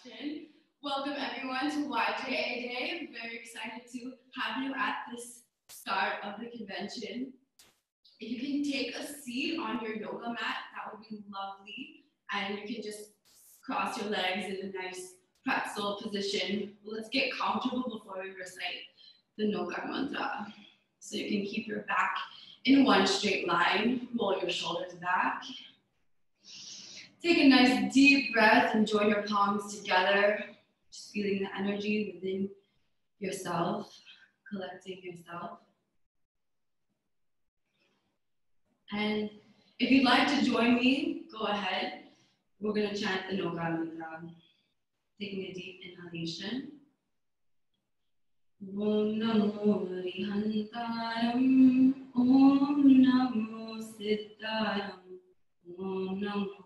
introduction. Welcome everyone to YJA Day. I'm very excited to have you at this start of the convention. If you can take a seat on your yoga mat, that would be lovely. And you can just cross your legs in a nice pretzel position. Let's get comfortable before we recite the Namaskar mantra. So you can keep your back in one straight line, roll your shoulders back. Take a nice deep breath and join your palms together, just feeling the energy within yourself, collecting yourself. And if you'd like to join me, go ahead. We're going to chant the Namaskar mantra. Taking a deep inhalation. Om Namo Rihantaram, Om Namo Siddharam, Om Namo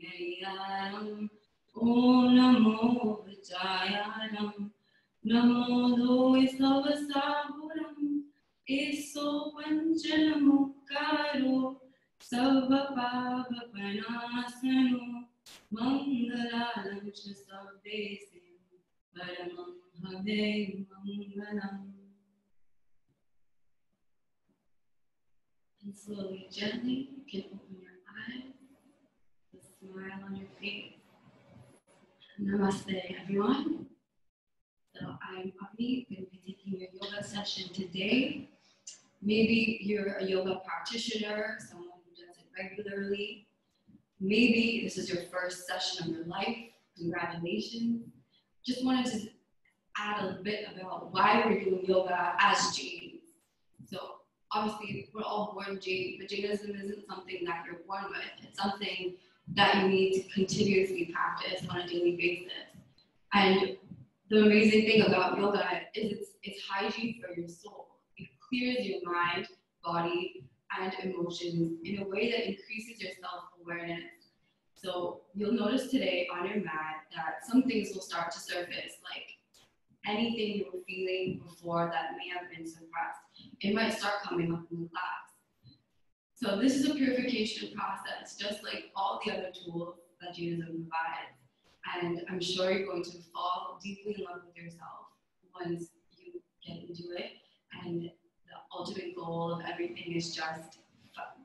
Yayaram, Om Namo Vijayaram, Namo Doi Savasaburam, Eso Panchanamukaro, Savapava Panasano, Mangalalam Chisabdesim, Paramam Hade Mangalam. And slowly, gently, you can open your eyes, a smile on your face. Namaste, everyone. So I'm Avni, going to be taking your yoga session today. Maybe you're a yoga practitioner, someone who does it regularly. Maybe this is your first session of your life. Congratulations. Just wanted to add a bit about why we're doing yoga as Jains. So obviously we're all born Jain, but Jainism isn't something that you're born with. It's something that you need to continuously practice on a daily basis. And the amazing thing about yoga is it's hygiene for your soul. It clears your mind, body, and emotions in a way that increases your self-awareness. So you'll notice today on your mat that some things will start to surface, like anything you were feeling before that may have been suppressed. It might start coming up in the class. So this is a purification process, just like all the other tools that Jainism provides. And I'm sure you're going to fall deeply in love with yourself once you get into it. And the ultimate goal of everything is just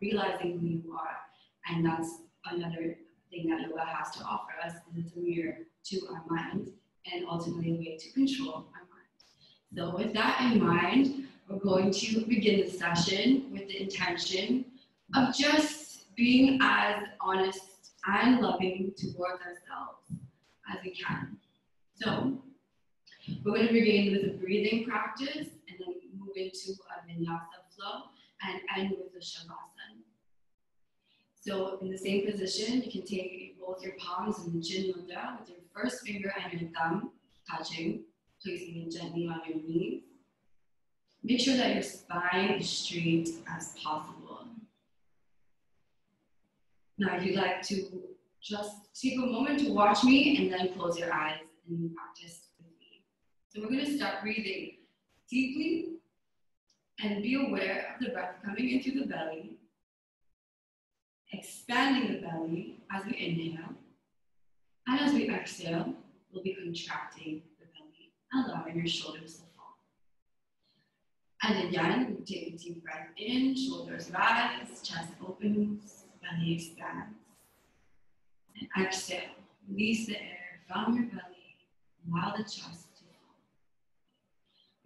realizing who you are. And that's another thing that yoga has to offer us, is it's a mirror to our mind and ultimately a way to control our mind. So with that in mind, we're going to begin the session with the intention of just being as honest and loving towards ourselves as we can. So we're going to begin with a breathing practice and then move into a vinyasa flow and end with the shavasana. So in the same position, you can take both your palms in chin mudra with your first finger and your thumb touching, placing it gently on your knees. Make sure that your spine is straight as possible. Now, if you'd like to just take a moment to watch me and then close your eyes and practice with me. So we're going to start breathing deeply and be aware of the breath coming into the belly, expanding the belly as we inhale, and as we exhale, we'll be contracting the belly, allowing your shoulders to fall. And again, we take a deep breath in, shoulders rise, chest opens, belly expands. And exhale, release the air from your belly, allow the chest to fall.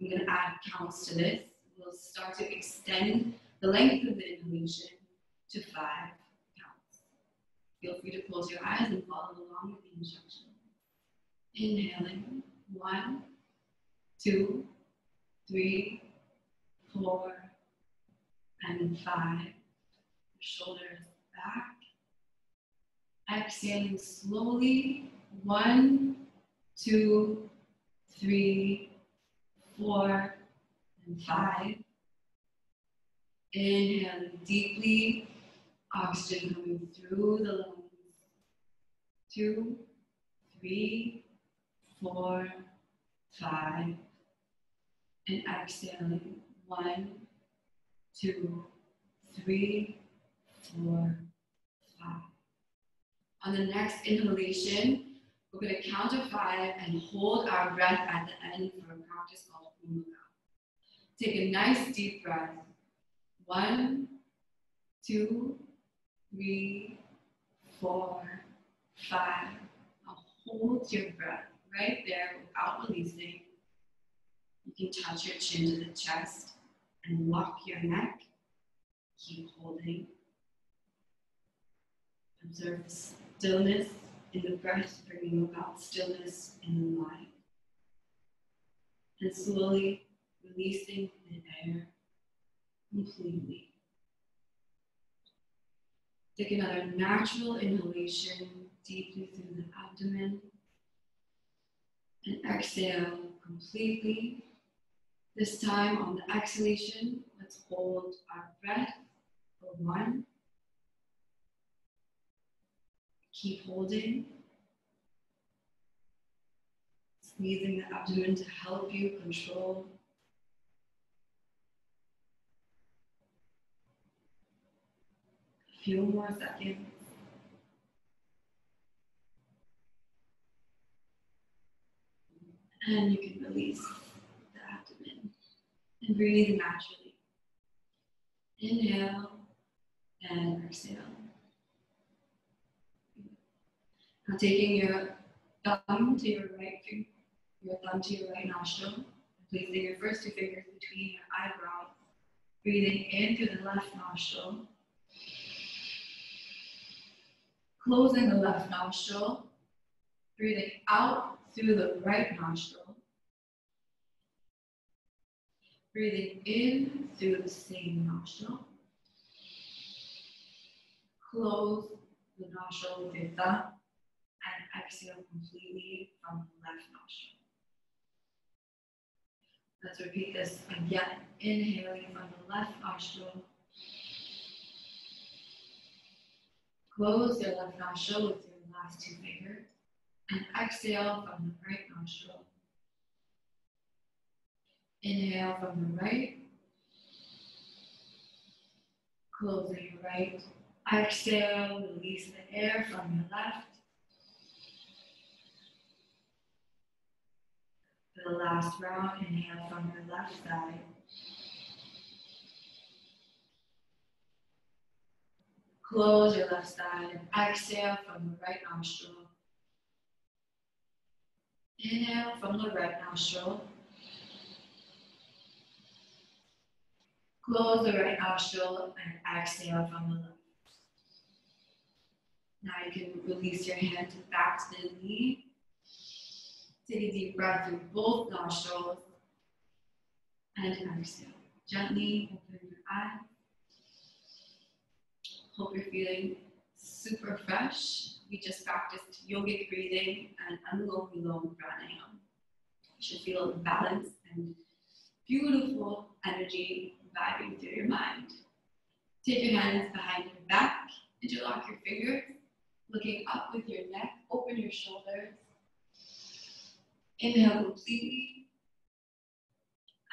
I'm going to add counts to this. We'll start to extend the length of the inhalation to 5 counts. Feel free to close your eyes and follow along with the instructions. Inhaling, 1, 2, 3, 4, and 5. Shoulders back. Exhaling slowly, 1, 2, 3, 4, and 5. Inhaling deeply, oxygen coming through the lungs. 2, 3, 4, 5. And exhaling, 1, 2, 3, 4, 5. On the next inhalation, We're going to count to 5 and hold our breath at the end for a practice called Umaka. Take a nice deep breath. 1, 2, 3, 4, 5. Now hold your breath right there without releasing. You can touch your chin to the chest and lock your neck. Keep holding. Observe stillness in the breath, bringing about stillness in the mind. And slowly releasing the air completely. Take another natural inhalation deeply through the abdomen. And exhale completely. This time on the exhalation, let's hold our breath for 1. Keep holding. Squeezing the abdomen to help you control. A few more seconds. And you can release the abdomen and breathe naturally. Inhale and exhale. Now taking your thumb to your right finger, your thumb to your right nostril, placing your first 2 fingers between your eyebrows, breathing in through the left nostril, closing the left nostril, breathing out through the right nostril, breathing in through the same nostril, close the nostril with your thumb, and exhale completely from the left nostril. Let's repeat this again. Inhaling from the left nostril. Close your left nostril with your last 2 fingers. And exhale from the right nostril. Inhale from the right. Closing your right. Exhale, release the air from your left. For the last round, inhale from your left side. Close your left side and exhale from the right nostril. Inhale from the right nostril. Close the right nostril and exhale from the left. Now you can release your hand back to the knee. Take a deep breath through both nostrils and exhale. Gently open your eyes. Hope you're feeling super fresh. We just practiced yogic breathing and Anulom Vilom pranayama. You should feel balance and beautiful energy vibing through your mind. Take your hands behind your back, interlock your fingers, looking up with your neck, open your shoulders. Inhale completely.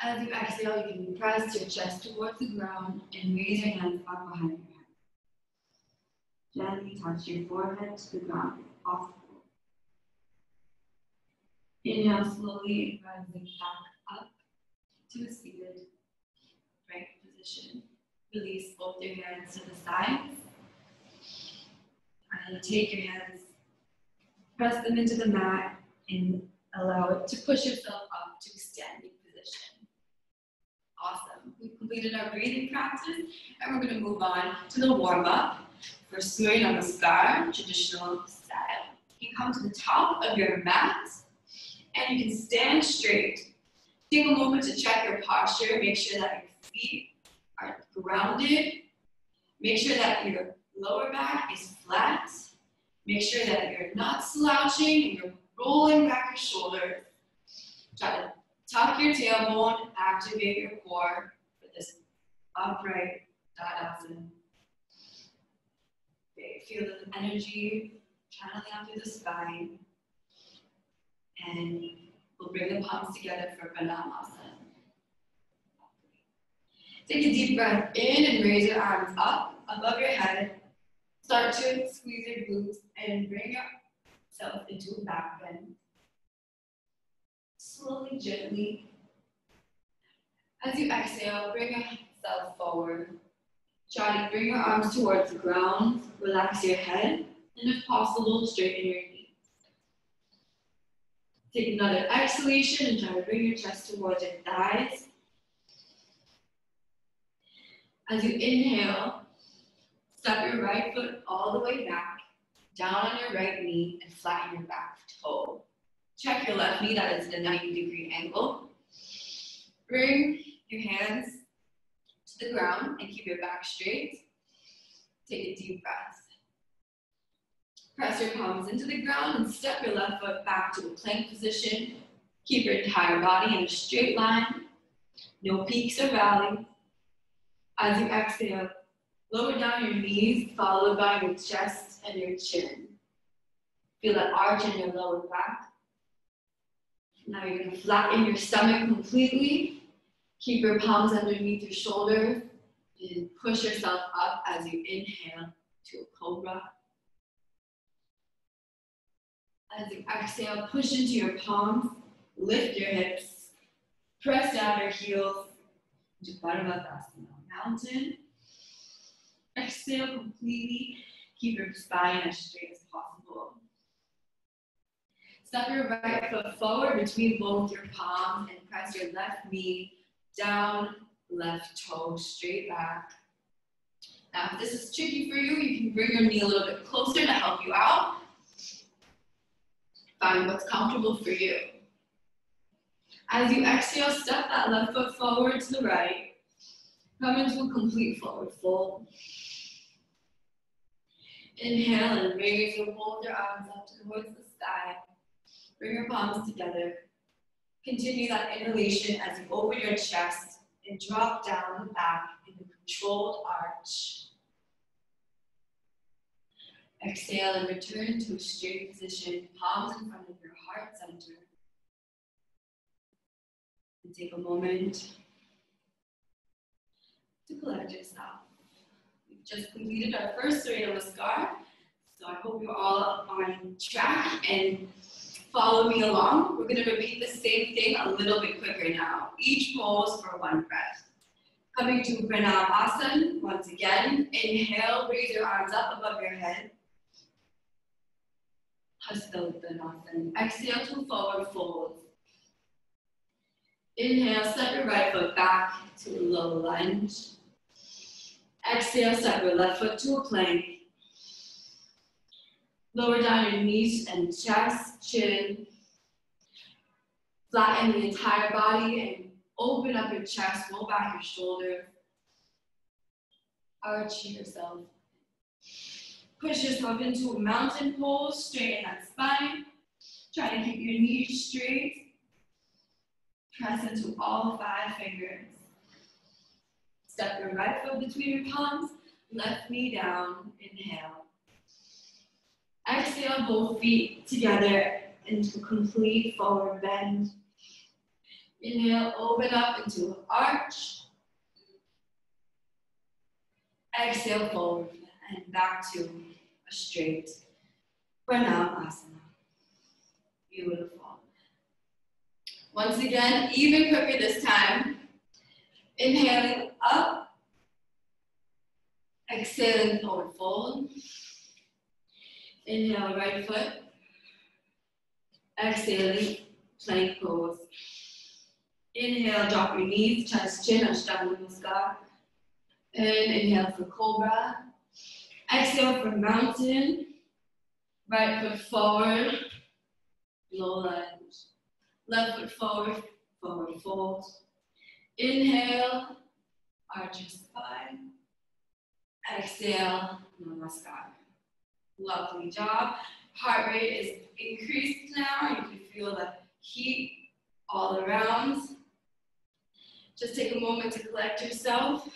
As you exhale, you can press your chest towards the ground and raise your hands up behind your head. Gently touch your forehead to the ground if possible. Inhale slowly, rising back up to a seated right position. Release both your hands to the sides. And take your hands, press them into the mat, and allow it to push yourself up to a standing position. Awesome. We've completed our breathing practice, and we're going to move on to the warm-up for surya namaskar, traditional style. You can come to the top of your mat, and you can stand straight. Take a moment to check your posture. Make sure that your feet are grounded. Make sure that your lower back is flat. Make sure that you're not slouching and you're rolling back your shoulders. Try to tuck your tailbone, activate your core for this upright Tadasana. Okay, feel the energy channeling out through the spine. And we'll bring the palms together for pranayama. Take a deep breath in and raise your arms up above your head. Start to squeeze your glutes and bring your yourself into a back bend. Slowly, gently. As you exhale, bring yourself forward. Try to bring your arms towards the ground. Relax your head. And if possible, straighten your knees. Take another exhalation and try to bring your chest towards your thighs. As you inhale, step your right foot all the way back, down on your right knee, and flatten your back toe. Check your left knee, that is at a 90-degree angle. Bring your hands to the ground and keep your back straight. Take a deep breath. Press your palms into the ground and step your left foot back to a plank position. Keep your entire body in a straight line. No peaks or valleys. As you exhale, lower down your knees, followed by your chest and your chin. Feel that arch in your lower back. Now you're going to flatten your stomach completely. Keep your palms underneath your shoulders and push yourself up as you inhale to a cobra. As you exhale, push into your palms, lift your hips, press down your heels into Parvatasana, mountain. Exhale completely, keep your spine as straight as possible. Step your right foot forward between both your palms and press your left knee down, left toe straight back. Now, if this is tricky for you, you can bring your knee a little bit closer to help you out. Find what's comfortable for you. As you exhale, step that left foot forward to the right. Come into a complete forward fold. Inhale and raise or hold your arms up towards the sky. Bring your palms together. Continue that inhalation as you open your chest and drop down the back in a controlled arch. Exhale and return to a straight position, palms in front of your heart center. And take a moment to collect yourself. We've just completed our first surya namaskar, so I hope you're all on track and follow me along. We're going to repeat the same thing a little bit quicker now. Each pose for one breath. Coming to pranayama. Once again, inhale, raise your arms up above your head. Hastottanasana. Exhale to forward fold. Inhale, step your right foot back to a low lunge. Exhale, step your left foot to a plank. Lower down your knees and chest, chin. Flatten the entire body and open up your chest, roll back your shoulders. Arch yourself. Push yourself into a mountain pose, straighten that spine. Try to keep your knees straight. Press into all 5 fingers. Step your right foot between your palms, left knee down, inhale. Exhale, both feet together into a complete forward bend. Inhale, open up into an arch. Exhale, forward and back to a straight pranayama. Beautiful. Once again, even quicker this time. Inhaling up. Exhaling, forward fold. Inhale, right foot. Exhaling, plank pose. Inhale, drop your knees, chest, chin, Ashtanga namaskar. And inhale for cobra. Exhale for mountain. Right foot forward, low lunge. Left foot forward, forward fold. Inhale, arch your spine. Exhale, namaskar. Lovely job. Heart rate is increased now. You can feel the heat all around. Just take a moment to collect yourself.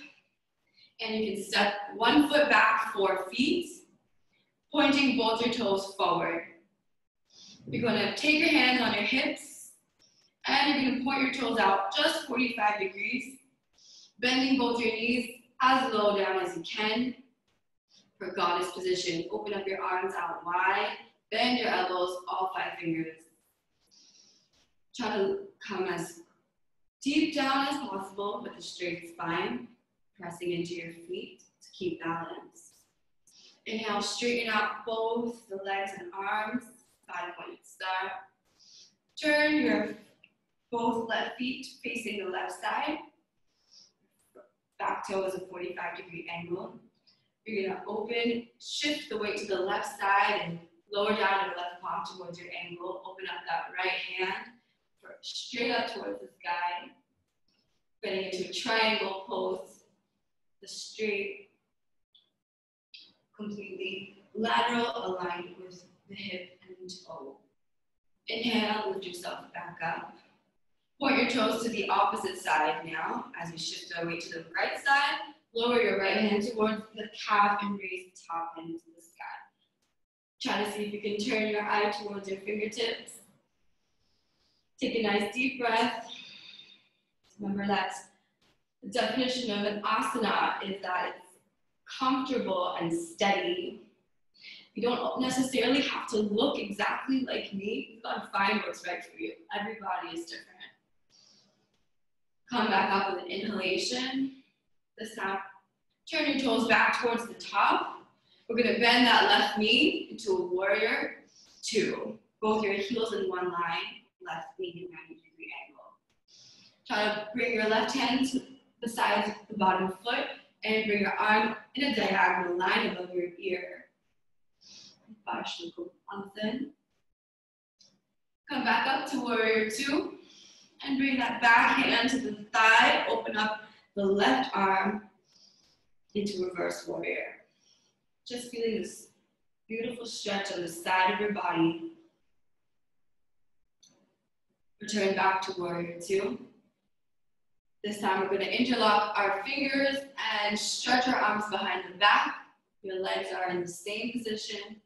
And you can step 1 foot back, 4 feet, pointing both your toes forward. You're going to take your hands on your hips, and you're going to point your toes out just 45 degrees, bending both your knees as low down as you can. For goddess position, open up your arms out wide, Bend your elbows, all 5 fingers. Try to come as deep down as possible with a straight spine, pressing into your feet to keep balance. Inhale, straighten out both the legs and arms, 5-point star. Turn your both left feet facing the left side. Back toe is a 45-degree angle. You're gonna open, shift the weight to the left side and lower down your left palm towards your ankle. Open up that right hand straight up towards the sky. Getting into a triangle pose. The straight, completely lateral, aligned with the hip and toe. Inhale, lift yourself back up. Point your toes to the opposite side now as we shift our weight to the right side. Lower your right hand towards the calf and raise the top hand to the sky. Try to see if you can turn your eye towards your fingertips. Take a nice deep breath. Remember that the definition of an asana is that it's comfortable and steady. You don't necessarily have to look exactly like me. You've got to find what's right for you. Everybody is different. Come back up with an inhalation. This time, turn your toes back towards the top. We're gonna bend that left knee into a warrior 2. Both your heels in one line, left knee in 90-degree angle. Try to bring your left hand to the sides of the bottom foot and bring your arm in a diagonal line above your ear. Come back up to warrior 2 and bring that back hand to the thigh. Open up the left arm into reverse warrior. Just feeling this beautiful stretch on the side of your body. Return back to warrior 2. This time we're going to interlock our fingers and stretch our arms behind the back. Your legs are in the same position.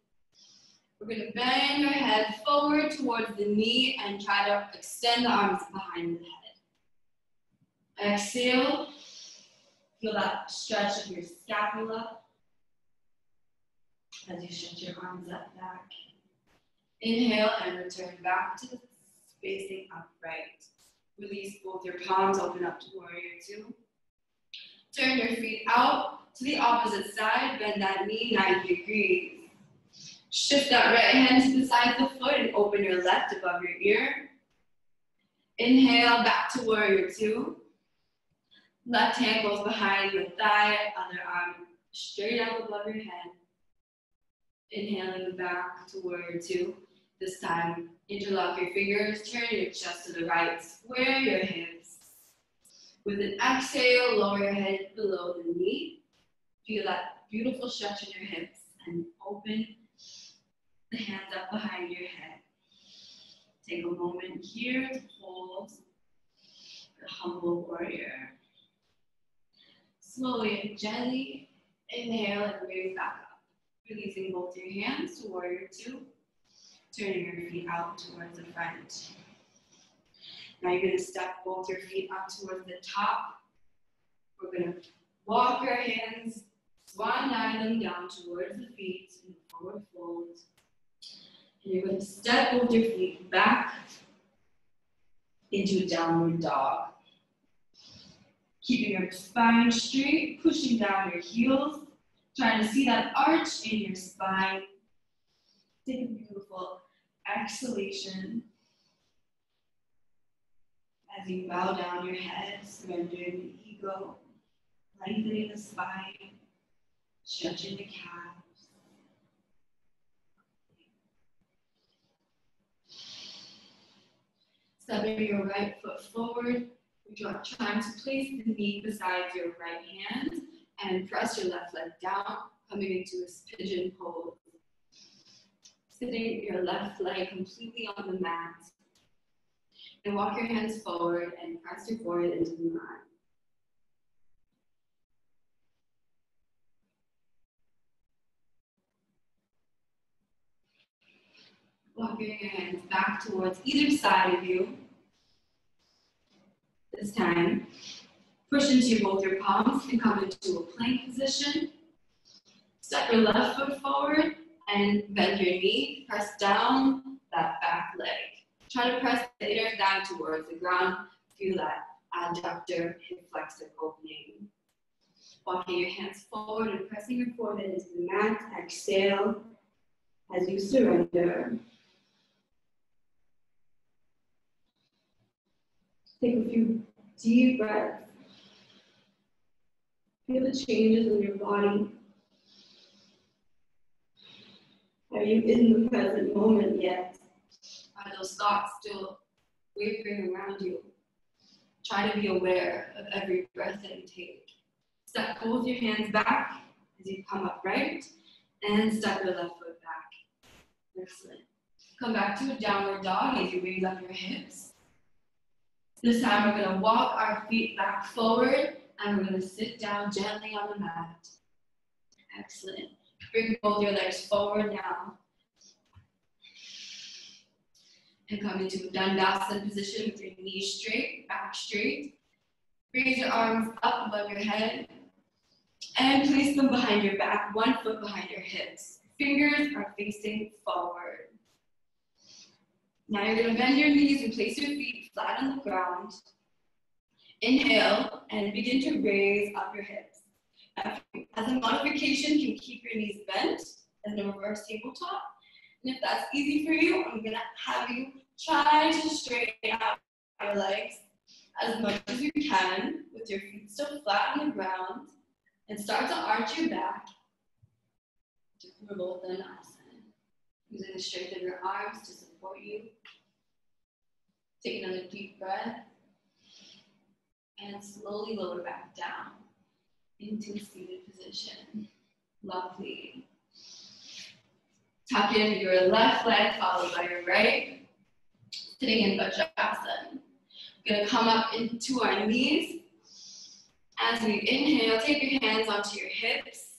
We're going to bend your head forward towards the knee and try to extend the arms behind the head. Exhale. Feel that stretch of your scapula as you stretch your arms up back. Inhale and return back to facing upright. Release both your palms, open up to warrior 2. Turn your feet out to the opposite side, bend that knee 90 degrees. Shift that right hand to the side of the foot and open your left above your ear. Inhale, back to warrior 2. Left hand goes behind your thigh, other arm straight up above your head. Inhaling back to warrior 2. This time, interlock your fingers, turn your chest to the right, square your hips. With an exhale, lower your head below the knee. Feel that beautiful stretch in your hips and open the hands up behind your head. Take a moment here to hold the humble warrior. Slowly and gently inhale and raise back up. Releasing both your hands to warrior 2. Turning your feet out towards the front. Now you're going to step both your feet up towards the top. We're going to walk your hands, swan dive them down towards the feet in forward fold. And you're going to step both your feet back into a downward dog. Keeping your spine straight, pushing down your heels, trying to see that arch in your spine. Take a beautiful exhalation as you bow down your head, surrendering the ego, lengthening the spine, stretching the calves. Stepping your right foot forward, you're trying to place the knee beside your right hand and press your left leg down, coming into this pigeon pose. Sitting your left leg completely on the mat. And walk your hands forward and press your forehead into the mat. Walking your hands back towards either side of you. This time, push into both your palms and come into a plank position. Step your left foot forward and bend your knee, press down that back leg. Try to press the inner thigh towards the ground. Feel that adductor hip flexor opening. Walking your hands forward and pressing your forehead into the mat. Exhale as you surrender. Take a few deep breaths. Feel the changes in your body. Are you in the present moment yet? Are those thoughts still wavering around you? Try to be aware of every breath that you take. Step both your hands back as you come upright, and step your left foot back. Excellent. Come back to a downward dog as you raise up your hips. This time we're going to walk our feet back forward, and we're going to sit down gently on the mat. Excellent. Bring both your legs forward now. And come into a Dandasana position with your knees straight, back straight. Raise your arms up above your head and place them behind your back, 1 foot behind your hips. Fingers are facing forward. Now you're going to bend your knees and place your feet flat on the ground. Inhale and begin to raise up your hips. As a modification, you can keep your knees bent as a reverse tabletop. And if that's easy for you, I'm going to have you try to straighten out your legs as much as you can with your feet still flat on the ground, and start to arch your back to Pranayama, using the strength of your arms to support you. Take another deep breath and slowly lower back down into a seated position. Lovely. Tuck in your left leg followed by your right, sitting in Vajrasana. We're going to come up into our knees. As we inhale, take your hands onto your hips.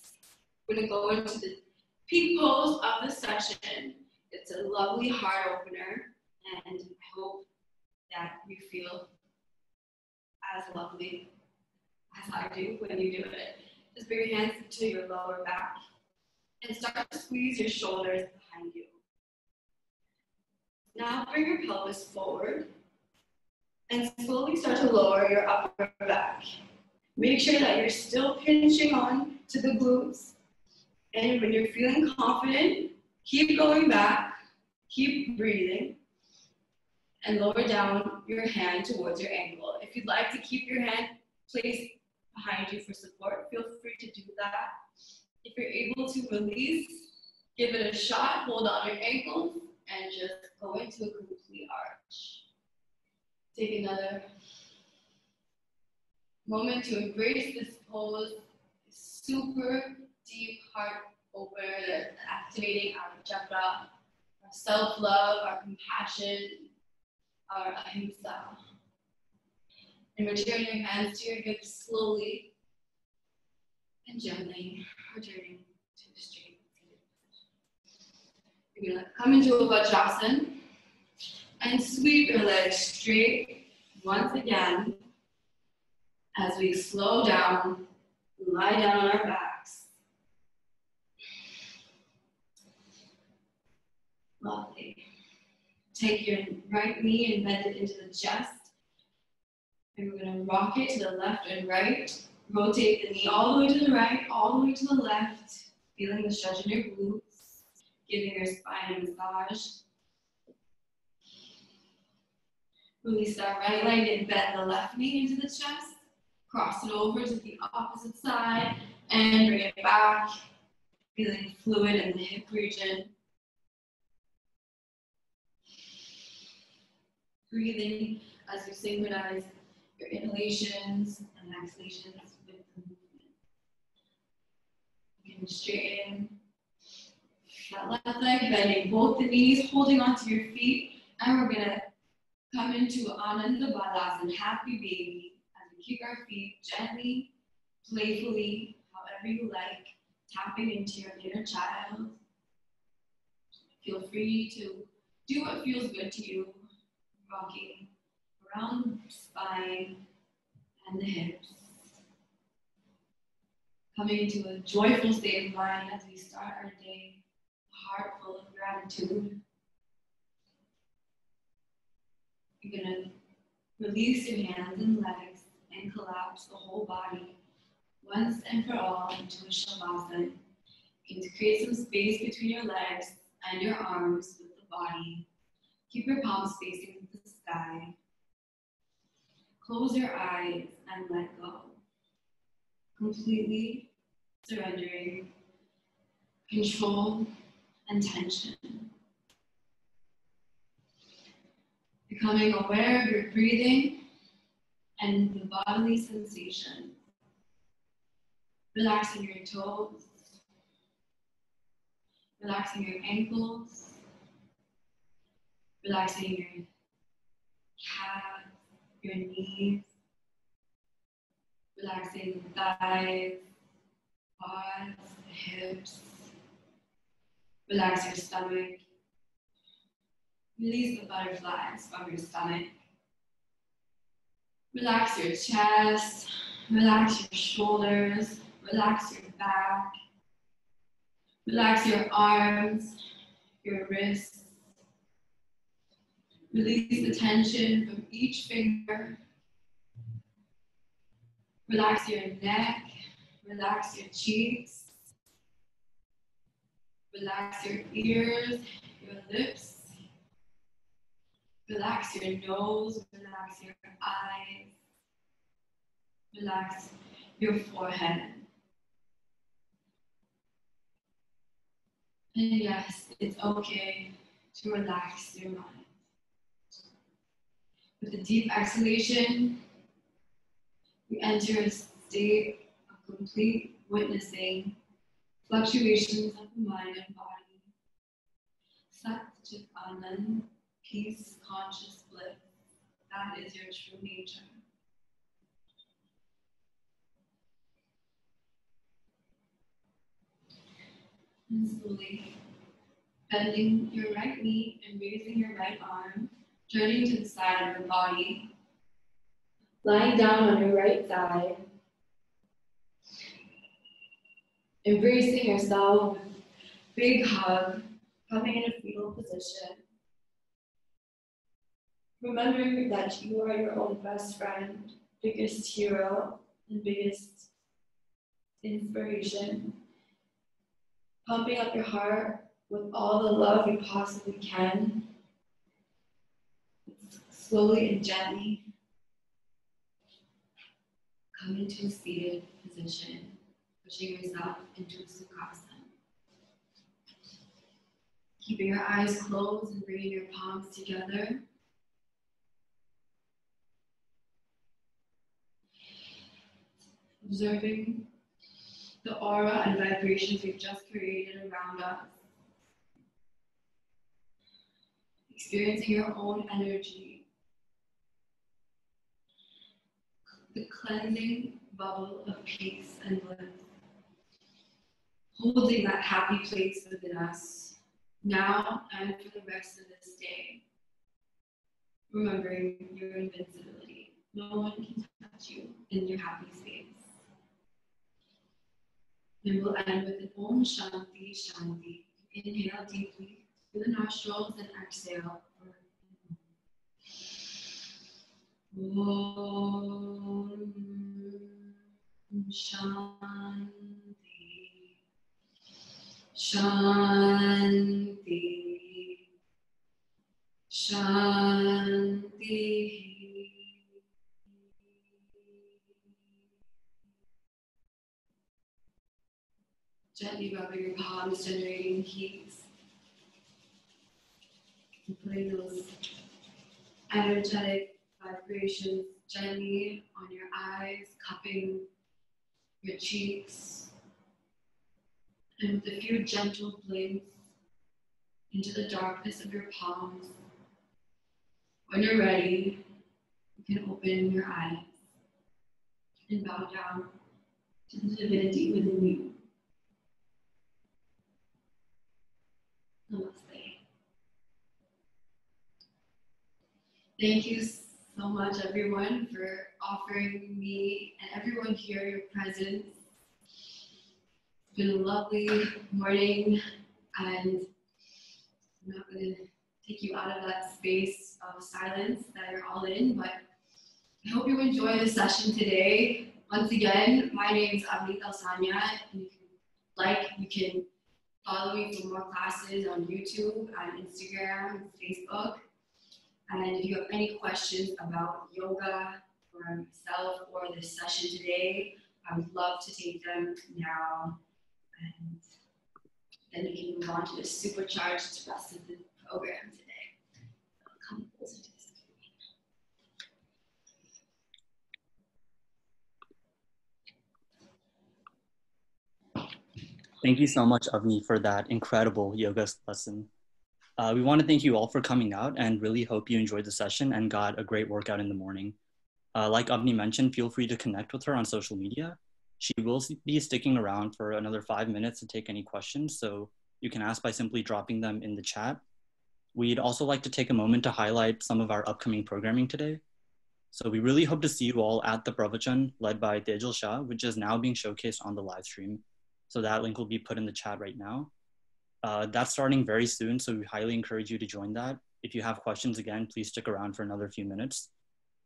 We're going to go into the peak pose of the session. It's a lovely heart opener, and I hope that you feel as lovely as I do when you do it. Just bring your hands to your lower back and start to squeeze your shoulders behind you. Now bring your pelvis forward and slowly start to lower your upper back. Make sure that you're still pinching on to the glutes. And when you're feeling confident, keep going back, keep breathing, and lower down your hand towards your ankle. If you'd like to keep your hand placed behind you for support, feel free to do that. If you're able to release, give it a shot, hold on your ankles, and just go into a complete arch. Take another moment to embrace this pose. Super deep heart opener that's activating our chakra, our self-love, our compassion, our ahimsa. And return your hands to your hips slowly and gently, returning to a straight seated position. You're going to come into a Vajrasana and sweep your legs straight once again as we slow down, lie down on our backs. Lovely. Take your right knee and bend it into the chest. And we're going to rock it to the left and right. Rotate the knee all the way to the right, all the way to the left. Feeling the stretch in your glutes. Giving your spine a massage. Release our right leg and bend the left knee into the chest. Cross it over to the opposite side and bring it back. Feeling fluid in the hip region. Breathing as you synchronize your inhalations and exhalations with the movement. You can straighten that left leg, bending both the knees, holding onto your feet, and we're going to come into Ananda Balasana, happy baby, as we kick our feet gently, playfully, however you like, tapping into your inner child. Feel free to do what feels good to you, rocking around the spine and the hips. Coming into a joyful state of mind as we start our day. heart full of gratitude. You're going to release your hands and legs and collapse the whole body once and for all into a shavasana. You can create some space between your legs and your arms with the body. Keep your palms facing the sky. Close your eyes and let go. Completely surrendering control and tension. Becoming aware of your breathing and the bodily sensations. Relaxing your toes, relaxing your ankles, relaxing your calves, your knees, relaxing the thighs, quads, the hips. Relax your stomach. Release the butterflies from your stomach. Relax your chest, relax your shoulders, relax your back, relax your arms, your wrists. Release the tension from each finger. Relax your neck, relax your cheeks, relax your ears, your lips. Relax your nose, relax your eyes, relax your forehead. And yes, it's okay to relax your mind. With a deep exhalation, we enter a state of complete witnessing fluctuations of the mind and body. Sat Chit Anand, peace, conscious bliss. That is your true nature. And slowly bending your right knee and raising your right arm, turning to the side of your body. Lying down on your right side. Embracing yourself with a big hug, coming in a fetal position. Remembering that you are your own best friend, biggest hero, and biggest inspiration. Pumping up your heart with all the love you possibly can. Slowly and gently come into a seated position, pushing yourself into Sukhasana. Keeping your eyes closed and bringing your palms together. Observing the aura and vibrations we've just created around us. Experiencing your own energy. The cleansing bubble of peace and bliss. Holding that happy place within us, now and for the rest of this day. Remembering your invincibility. No one can touch you in your happy space. And we'll end with an Om Shanti Shanti. Inhale deeply through the nostrils and exhale. Om Shanti Shanti Shanti. Gently rubbing your palms, generating heat. And putting those energetic vibrations gently on your eyes, cupping your cheeks. And with a few gentle blinks into the darkness of your palms. When you're ready, you can open your eyes and bow down to the divinity within you. Namaste. Thank you so much, everyone, for offering me and everyone here your presence. It's been a lovely morning, and I'm not going to take you out of that space of silence that you're all in, but I hope you enjoy the session today. Once again, my name is Avni Talsania. You can follow me for more classes on YouTube, on Instagram, Facebook. And if you have any questions about yoga for myself or this session today, I would love to take them now. And then we can move on to the supercharged rest of the program today. Come closer to the screen. Thank you so much, Avni, for that incredible yoga lesson. We want to thank you all for coming out and really hope you enjoyed the session and got a great workout in the morning. Like Avni mentioned, feel free to connect with her on social media. She will be sticking around for another 5 minutes to take any questions, so you can ask by simply dropping them in the chat. We'd also like to take a moment to highlight some of our upcoming programming today. So we really hope to see you all at the Pravachan led by Tejal Shah, which is now being showcased on the live stream. So that link will be put in the chat right now. That's starting very soon, so we highly encourage you to join that. If you have questions, again, please stick around for another few minutes.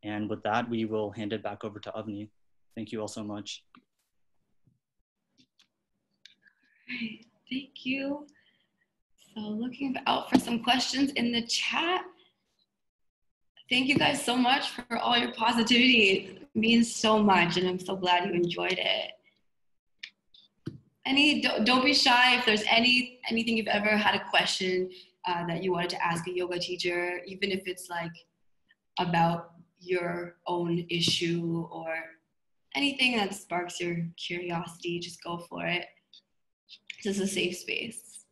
And with that, we will hand it back over to Avni. Thank you all so much. All right, thank you. So looking out for some questions in the chat. Thank you guys so much for all your positivity. It means so much, and I'm so glad you enjoyed it. Don't be shy if there's anything you've ever had a question that you wanted to ask a yoga teacher, even if it's like about your own issue or anything that sparks your curiosity, just go for it. This is a safe space.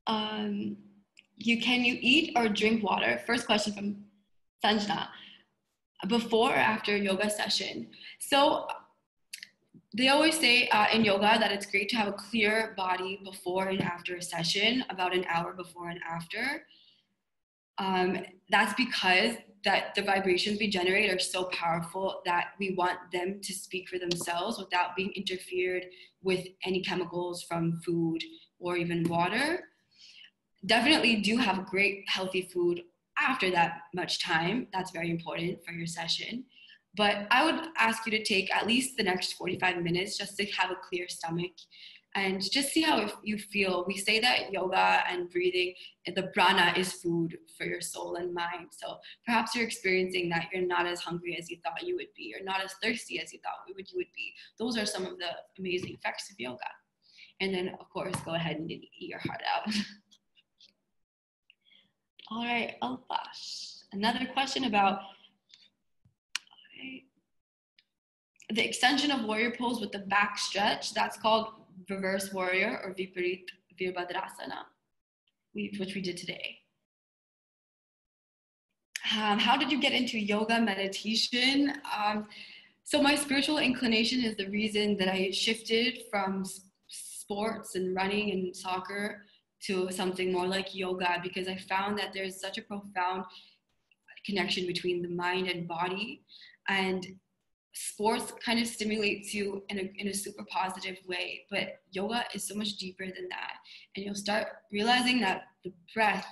Can you eat or drink water? First question from Sanjana. Before or after a yoga session? So they always say in yoga that it's great to have a clear body before and after a session, about an hour before and after. That's because that the vibrations we generate are so powerful that we want them to speak for themselves without being interfered with any chemicals from food or even water. Definitely do have great healthy food after that much time. That's very important for your session. But I would ask you to take at least the next 45 minutes just to have a clear stomach and just see how you feel. We say that yoga and breathing, the prana is food for your soul and mind. So perhaps you're experiencing that you're not as hungry as you thought you would be, or not as thirsty as you thought you would be. Those are some of the amazing effects of yoga. And then, of course, go ahead and eat your heart out. All right, Alpash. Another question about the extension of warrior pose with the back stretch. That's called reverse warrior or Viparit Virabhadrasana, which we did today. How did you get into yoga meditation? So my spiritual inclination is the reason that I shifted from sports and running and soccer to something more like yoga, because I found that there's such a profound connection between the mind and body, and sports kind of stimulates you in a super positive way, but yoga is so much deeper than that. And you'll start realizing that the breath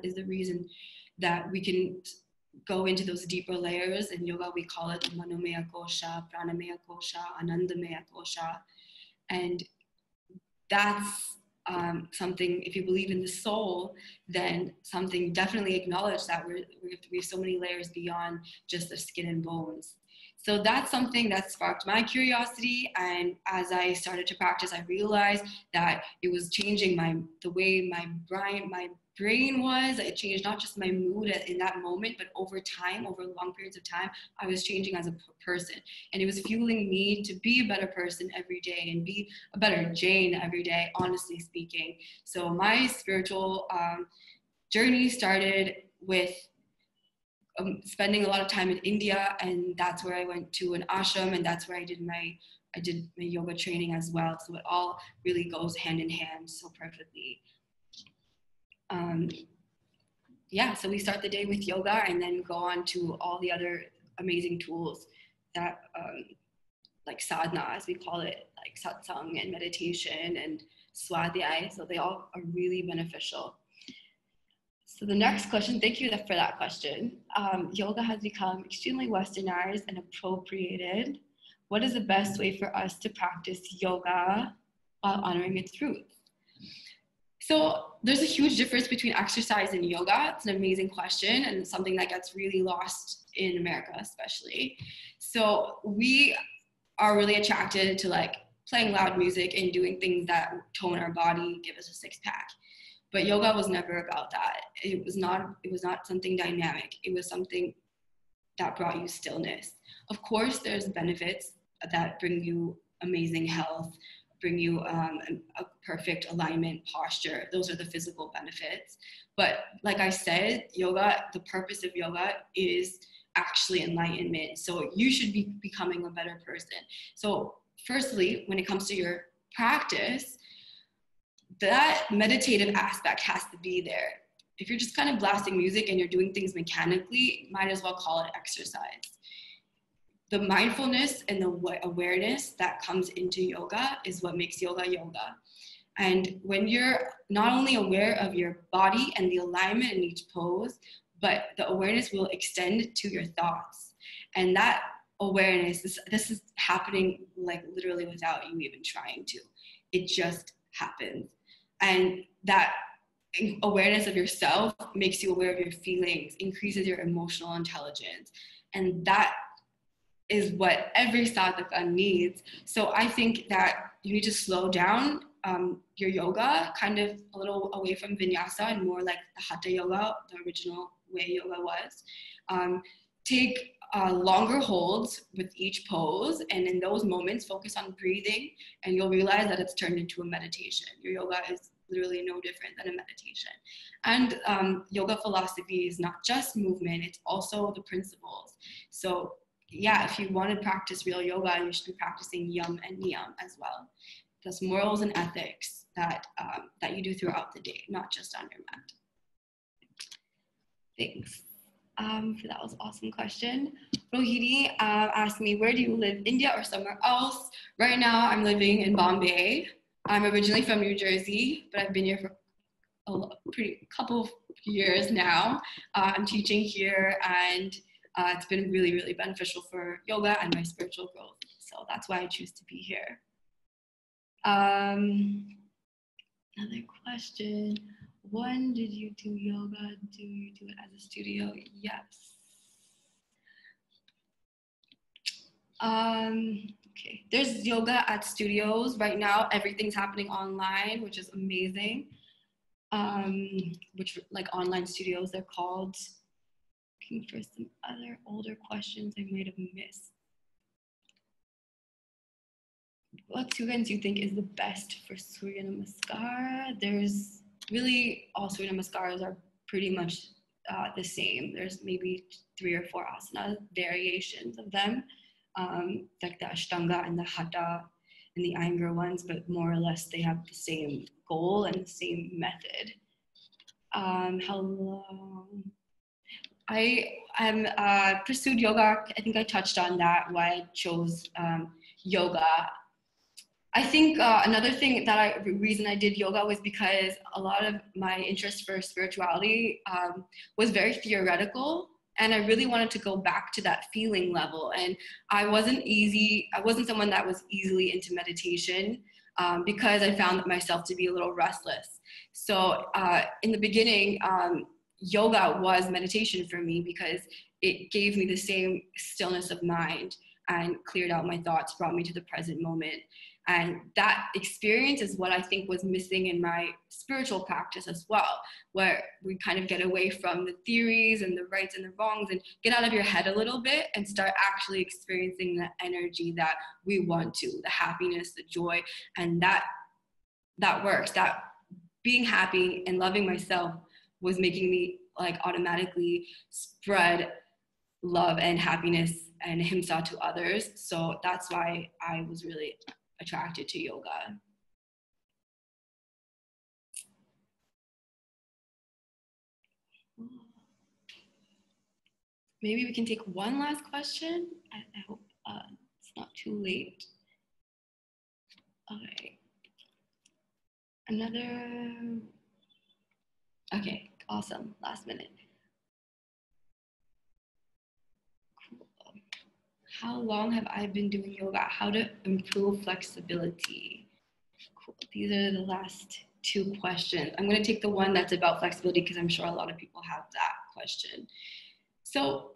is the reason that we can go into those deeper layers. In yoga, we call it Manomaya Kosha, Pranamaya Kosha, Anandamaya Kosha. And that's something, if you believe in the soul, then something definitely acknowledge that we have so many layers beyond just the skin and bones. So that's something that sparked my curiosity, and as I started to practice, I realized that it was changing the way my brain was. It changed not just my mood in that moment, but over time, over long periods of time, I was changing as a person, and it was fueling me to be a better person every day and be a better Jain every day, honestly speaking. So my spiritual journey started with spending a lot of time in India, and that's where I went to an ashram, and that's where I did my yoga training as well. So it all really goes hand in hand so perfectly. Yeah, so we start the day with yoga and then go on to all the other amazing tools that like sadhana, as we call it, like satsang and meditation and swadhyay. So they all are really beneficial. So the next question, thank you for that question. Yoga has become extremely westernized and appropriated. What is the best way for us to practice yoga while honoring its roots? So there's a huge difference between exercise and yoga. It's an amazing question and something that gets really lost in America, especially. So we are really attracted to like playing loud music and doing things that tone our body, give us a six pack. But yoga was never about that. It was not something dynamic. It was something that brought you stillness. Of course, there's benefits that bring you amazing health, bring you a perfect alignment posture. Those are the physical benefits. But like I said, yoga, the purpose of yoga is actually enlightenment. So you should be becoming a better person. So firstly, when it comes to your practice, that meditative aspect has to be there. If you're just kind of blasting music and you're doing things mechanically, might as well call it exercise. The mindfulness and the awareness that comes into yoga is what makes yoga yoga. And when you're not only aware of your body and the alignment in each pose, but the awareness will extend to your thoughts. And that awareness, this is happening like literally without you even trying to. It just happens. And that awareness of yourself makes you aware of your feelings, increases your emotional intelligence. And that is what every sadhaka needs. So I think that you need to slow down your yoga, kind of a little away from vinyasa and more like the hatha yoga, the original way yoga was. Take longer holds with each pose, and in those moments focus on breathing, and you'll realize that it's turned into a meditation. Your yoga is literally no different than a meditation. And yoga philosophy is not just movement, it's also the principles. So yeah, if you want to practice real yoga, you should be practicing yam and niyam as well. That's morals and ethics that you do throughout the day, not just on your mat. Thanks. That was an awesome question. Rohini asked me, where do you live, India or somewhere else? Right now, I'm living in Bombay. I'm originally from New Jersey, but I've been here for a couple of years now. I'm teaching here, and it's been really, really beneficial for yoga and my spiritual growth. So that's why I choose to be here. Another question. When did you do yoga? Do you do it as a studio? Yes. Okay, there's yoga at studios right now. Everything's happening online, which is amazing. Which like online studios, they're called. Looking for some other older questions I might have missed. What sugans do you think is the best for Surya Namaskar? There's really, all Surya Namaskars are pretty much the same. There's maybe 3 or 4 asana variations of them, like the Ashtanga and the Hatha and the Iyengar ones, but more or less they have the same goal and the same method. How long? I pursued yoga. I think I touched on that, why I chose yoga. I think another thing reason I did yoga was because a lot of my interest for spirituality was very theoretical, and I really wanted to go back to that feeling level. And I wasn't someone that was easily into meditation because I found myself to be a little restless. So in the beginning, yoga was meditation for me because it gave me the same stillness of mind and cleared out my thoughts, brought me to the present moment. And that experience is what I think was missing in my spiritual practice as well, where we kind of get away from the theories and the rights and the wrongs and get out of your head a little bit and start actually experiencing the energy that we want to, the happiness, the joy, and that works. That being happy and loving myself was making me like automatically spread love and happiness and ahimsa to others. So that's why I was really attracted to yoga. Maybe we can take one last question. I hope It's not too late. Okay. Okay, awesome. Last minute. Cool. How long have I been doing yoga? How to improve flexibility? Cool. These are the last two questions. I'm going to take the one that's about flexibility because I'm sure a lot of people have that question. So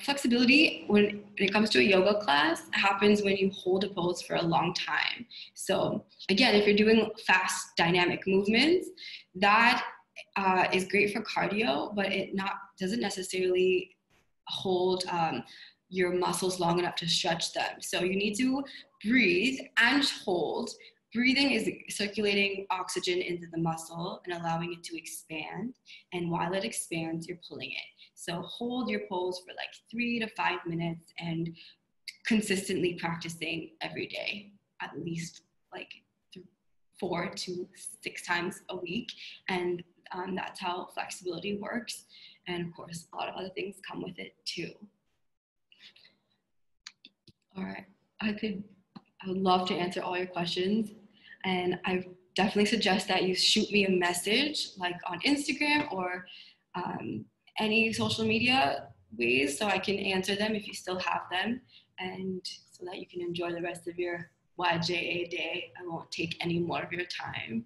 flexibility, when it comes to a yoga class, happens when you hold a pose for a long time. So again, if you're doing fast dynamic movements, that is great for cardio, but it doesn't necessarily hold your muscles long enough to stretch them. So you need to breathe and hold. Breathing is circulating oxygen into the muscle and allowing it to expand. And while it expands, you're pulling it. So hold your pose for like 3 to 5 minutes and consistently practicing every day, at least like 4 to 6 times a week. And that's how flexibility works. And of course, a lot of other things come with it too. All right, I would love to answer all your questions. And I definitely suggest that you shoot me a message like on Instagram or any social media ways so I can answer them if you still have them, and so that you can enjoy the rest of your YJA day. I won't take any more of your time.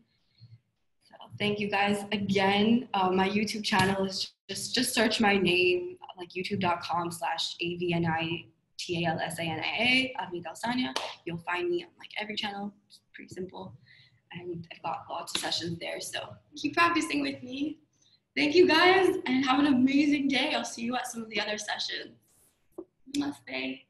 So thank you guys again. My YouTube channel is just search my name, like youtube.com/AVNITALSANIA, Avni Talsania. You'll find me on like every channel. It's pretty simple. And I've got lots of sessions there. So keep practicing with me. Thank you guys and have an amazing day. I'll see you at some of the other sessions. Namaste.